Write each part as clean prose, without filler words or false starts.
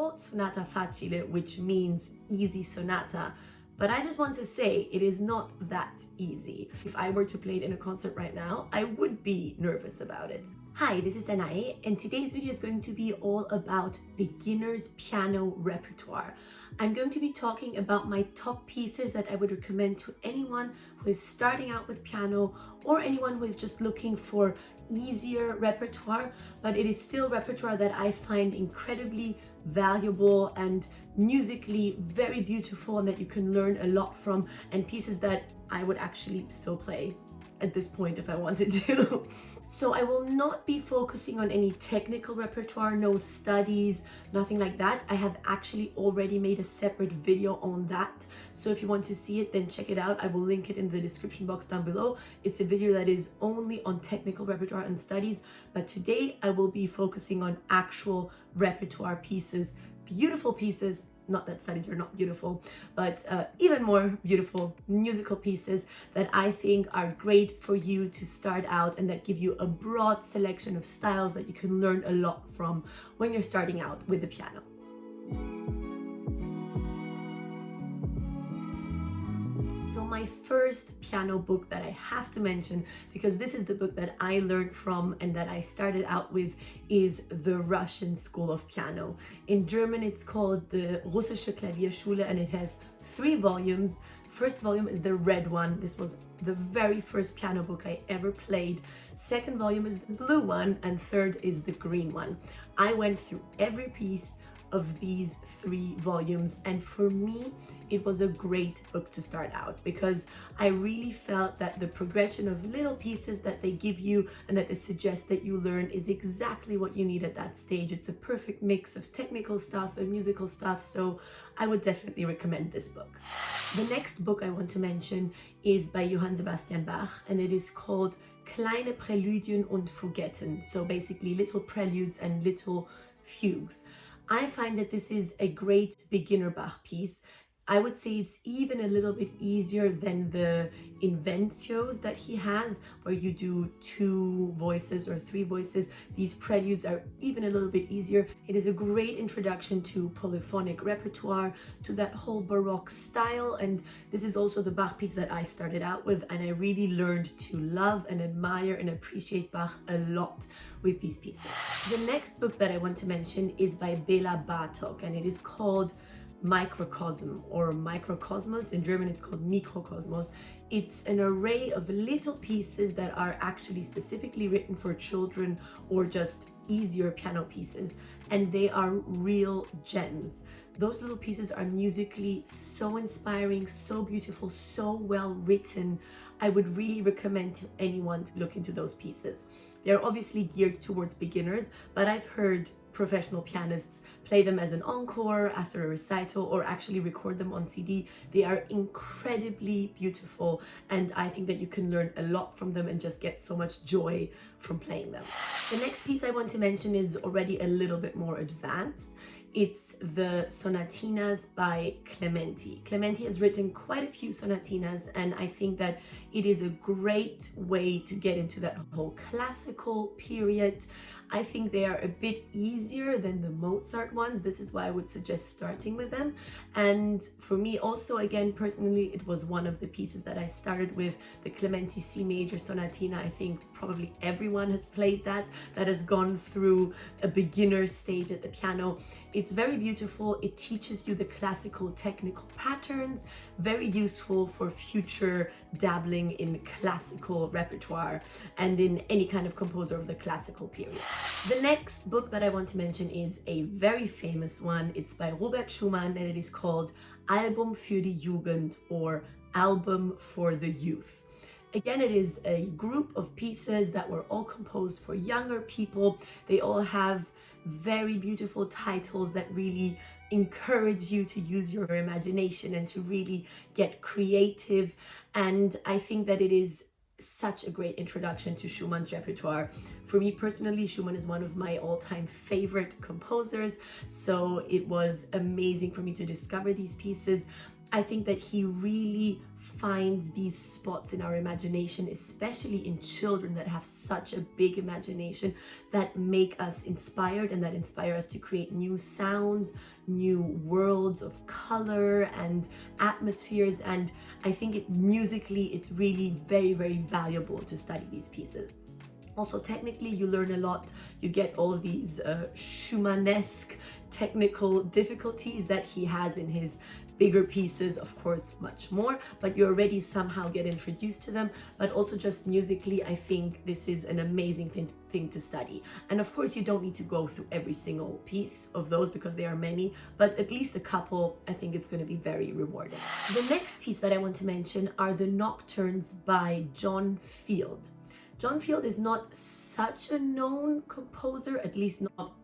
called Sonata Facile, which means easy sonata. But I just want to say it is not that easy. If I were to play it in a concert right now, I would be nervous about it. Hi, this is Danae, and today's video is going to be all about beginner's piano repertoire. I'm going to be talking about my top pieces that I would recommend to anyone who is starting out with piano or anyone who is just looking for easier repertoire, but it is still repertoire that I find incredibly valuable and musically very beautiful and that you can learn a lot from, and pieces that I would actually still play at this point if I wanted to. So I will not be focusing on any technical repertoire, no studies, nothing like that. I have actually already made a separate video on that. So if you want to see it, then check it out. I will link it in the description box down below. It's a video that is only on technical repertoire and studies, but today I will be focusing on actual repertoire pieces, beautiful pieces. Not that studies are not beautiful, but even more beautiful musical pieces that I think are great for you to start out and that give you a broad selection of styles that you can learn a lot from when you're starting out with the piano. So my first piano book that I have to mention, because this is the book that I learned from and that I started out with, is The Russian School of Piano. In German it's called the Russische Klavierschule, and it has 3 volumes. First volume is the red one. This was the very first piano book I ever played. Second volume is the blue one, and third is the green one. I went through every piece of these 3 volumes, and for me it was a great book to start out because I really felt that the progression of little pieces that they give you and that they suggest that you learn is exactly what you need at that stage. It's a perfect mix of technical stuff and musical stuff, so I would definitely recommend this book. The next book I want to mention is by Johann Sebastian Bach, and it is called Kleine Präludien und Fugetten, so basically little preludes and little fugues. I find that this is a great beginner Bach piece. I would say it's even a little bit easier than the inventios that he has, where you do 2 voices or 3 voices. These preludes are even a little bit easier. It is a great introduction to polyphonic repertoire, to that whole Baroque style, and this is also the Bach piece that I started out with, and I really learned to love and admire and appreciate Bach a lot with these pieces. The next book that I want to mention is by Bela Bartok, and it is called Microcosm or Microcosmos. In German it's called Mikrokosmos. It's an array of little pieces that are actually specifically written for children or just easier piano pieces, and they are real gems. Those little pieces are musically so inspiring, so beautiful, so well written. I would really recommend to anyone to look into those pieces. They're obviously geared towards beginners, but I've heard professional pianists play them as an encore after a recital or actually record them on CD. They are incredibly beautiful, and I think that you can learn a lot from them and just get so much joy from playing them. The next piece I want to mention is already a little bit more advanced. It's the Sonatinas by Clementi. Clementi has written quite a few sonatinas, and I think that it is a great way to get into that whole classical period. I think they are a bit easier than the Mozart ones. This is why I would suggest starting with them. And for me also, again, personally, it was one of the pieces that I started with, the Clementi C Major Sonatina. I think probably everyone has played that has gone through a beginner stage at the piano. It's very beautiful. It teaches you the classical technical patterns, very useful for future dabbling in classical repertoire and in any kind of composer of the classical period. The next book that I want to mention is a very famous one. It's by Robert Schumann, and it is called Album für die Jugend, or Album for the Youth. Again, it is a group of pieces that were all composed for younger people. They all have very beautiful titles that really encourage you to use your imagination and to really get creative. And I think that it is such a great introduction to Schumann's repertoire. For me personally, Schumann is one of my all-time favorite composers, so it was amazing for me to discover these pieces. I think that he really finds these spots in our imagination, especially in children that have such a big imagination, that make us inspired and that inspire us to create new sounds, new worlds of color and atmospheres. And I think musically, it's really very, very valuable to study these pieces. Also, technically, you learn a lot. You get all these Schumannesque technical difficulties that he has in his bigger pieces, of course, much more, but you already somehow get introduced to them. But also just musically, I think this is an amazing thing to study. And of course, you don't need to go through every single piece of those because there are many, but at least a couple. I think it's going to be very rewarding. The next piece that I want to mention are the Nocturnes by John Field. John Field is not such a known composer, at least not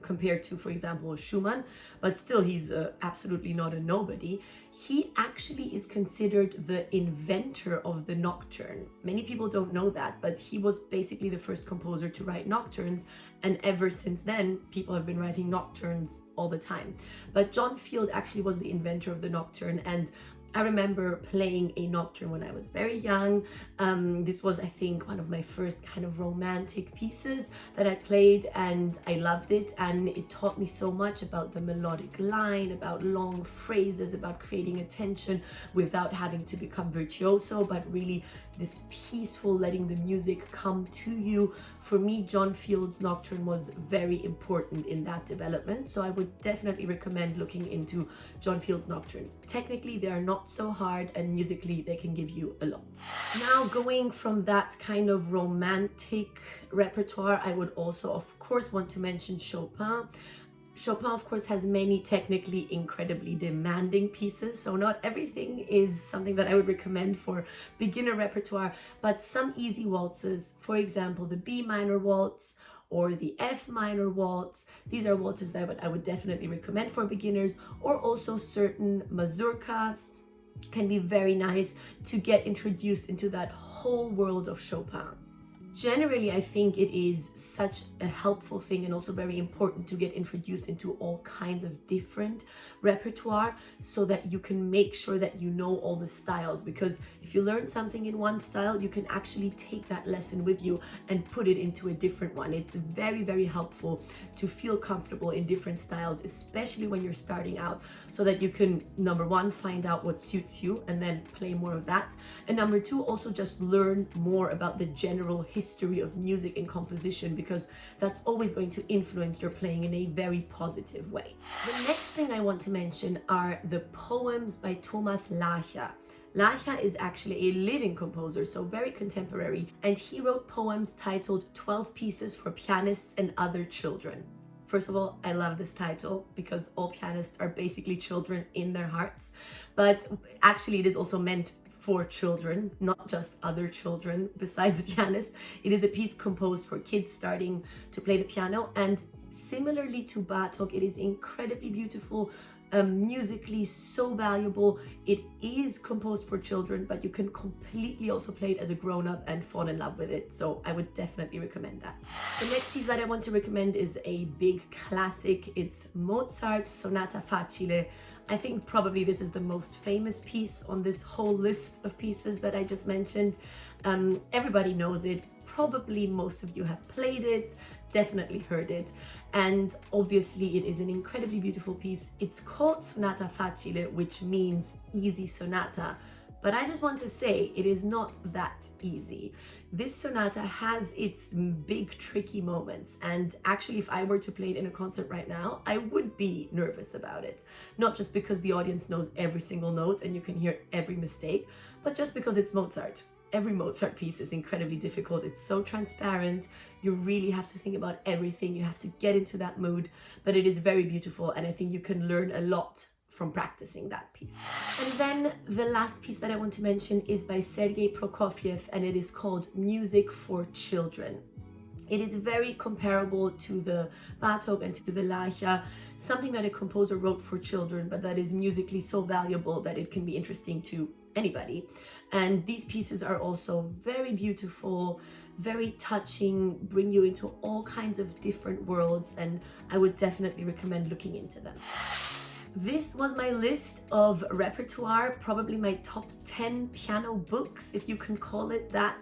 compared to, for example, Schumann, but still he's absolutely not a nobody. He actually is considered the inventor of the nocturne. Many people don't know that, but he was basically the first composer to write nocturnes, and ever since then, people have been writing nocturnes all the time. But John Field actually was the inventor of the nocturne, and I remember playing a nocturne when I was very young. This was, I think, one of my first kind of romantic pieces that I played, and I loved it. And it taught me so much about the melodic line, about long phrases, about creating a tension without having to become virtuoso, but really this peaceful, letting the music come to you. For me, John Field's nocturne was very important in that development. So I would definitely recommend looking into John Field's nocturnes. Technically, they are not so hard, and musically, they can give you a lot. Now, going from that kind of romantic repertoire, I would also, of course, want to mention Chopin. Chopin, of course, has many technically incredibly demanding pieces, so not everything is something that I would recommend for beginner repertoire, but some easy waltzes, for example, the B minor waltz or the F minor waltz. These are waltzes that I would definitely recommend for beginners, or also certain mazurkas can be very nice to get introduced into that whole world of Chopin. Generally, I think it is such a helpful thing and also very important to get introduced into all kinds of different repertoire so that you can make sure that you know all the styles, because if you learn something in one style, you can actually take that lesson with you and put it into a different one. It's very, very helpful to feel comfortable in different styles, especially when you're starting out, so that you can, number one, find out what suits you and then play more of that. And number two, also just learn more about the general history of music and composition, because that's always going to influence your playing in a very positive way. The next thing I want to mention are the poems by Thomas Lacher. Lacher is actually a living composer, so very contemporary, and he wrote poems titled 12 Pieces for Pianists and Other Children. First of all, I love this title because all pianists are basically children in their hearts, but actually it is also meant for children, not just other children besides pianists. It is a piece composed for kids starting to play the piano, and similarly to Bartok, it is incredibly beautiful, musically so valuable. It is composed for children, but you can completely also play it as a grown-up and fall in love with it. So I would definitely recommend that. The next piece that I want to recommend is a big classic. It's Mozart's Sonata Facile. I think probably this is the most famous piece on this whole list of pieces that I just mentioned. Everybody knows it. Probably most of you have played it, definitely heard it, and obviously it is an incredibly beautiful piece. It's called Sonata Facile, which means easy sonata, but I just want to say it is not that easy. This sonata has its big tricky moments, and actually if I were to play it in a concert right now, I would be nervous about it. Not just because the audience knows every single note and you can hear every mistake, but just because it's Mozart. Every Mozart piece is incredibly difficult. It's so transparent. You really have to think about everything. You have to get into that mood, but it is very beautiful, and I think you can learn a lot from practicing that piece. And then the last piece that I want to mention is by Sergei Prokofiev, and it is called Music for Children. It is very comparable to the Bartok and to the Lacher, something that a composer wrote for children, but that is musically so valuable that it can be interesting to anybody. And these pieces are also very beautiful, very touching, bring you into all kinds of different worlds, and I would definitely recommend looking into them. This was my list of repertoire, probably my top 10 piano books, if you can call it that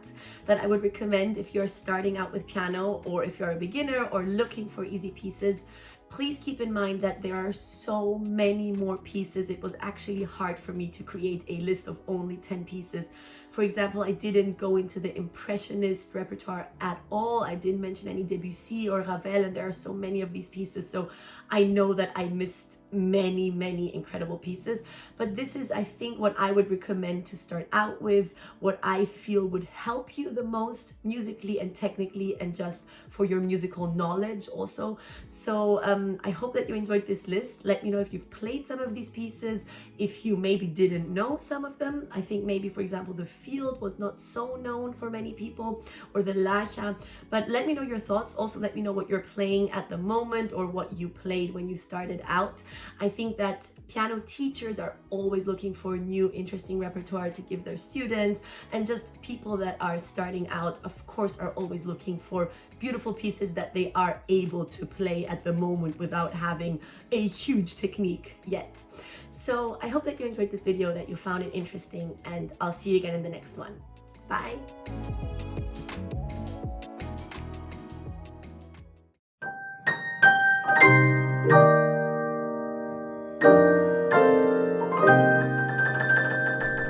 I would recommend if you're starting out with piano, or if you're a beginner or looking for easy pieces. Please keep in mind that there are so many more pieces. It was actually hard for me to create a list of only 10 pieces. For example, I didn't go into the Impressionist repertoire at all. I didn't mention any Debussy or Ravel, and there are so many of these pieces. So I know that I missed many incredible pieces. But this is, I think, what I would recommend to start out with, what I feel would help you the most musically and technically, and just for your musical knowledge also. So I hope that you enjoyed this list. Let me know if you've played some of these pieces, if you maybe didn't know some of them. I think maybe, for example, the Field was not so known for many people, or the Lacha, but let me know your thoughts. Also, let me know what you're playing at the moment, or what you played when you started out. I think that piano teachers are always looking for new, interesting repertoire to give their students, and just people that are starting out, of course, are always looking for beautiful pieces that they are able to play at the moment without having a huge technique yet. So I hope that you enjoyed this video, that you found it interesting, and I'll see you again in the next one. Bye!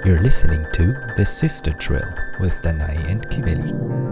You're listening to The Sister Drill with Danai and Kiveli.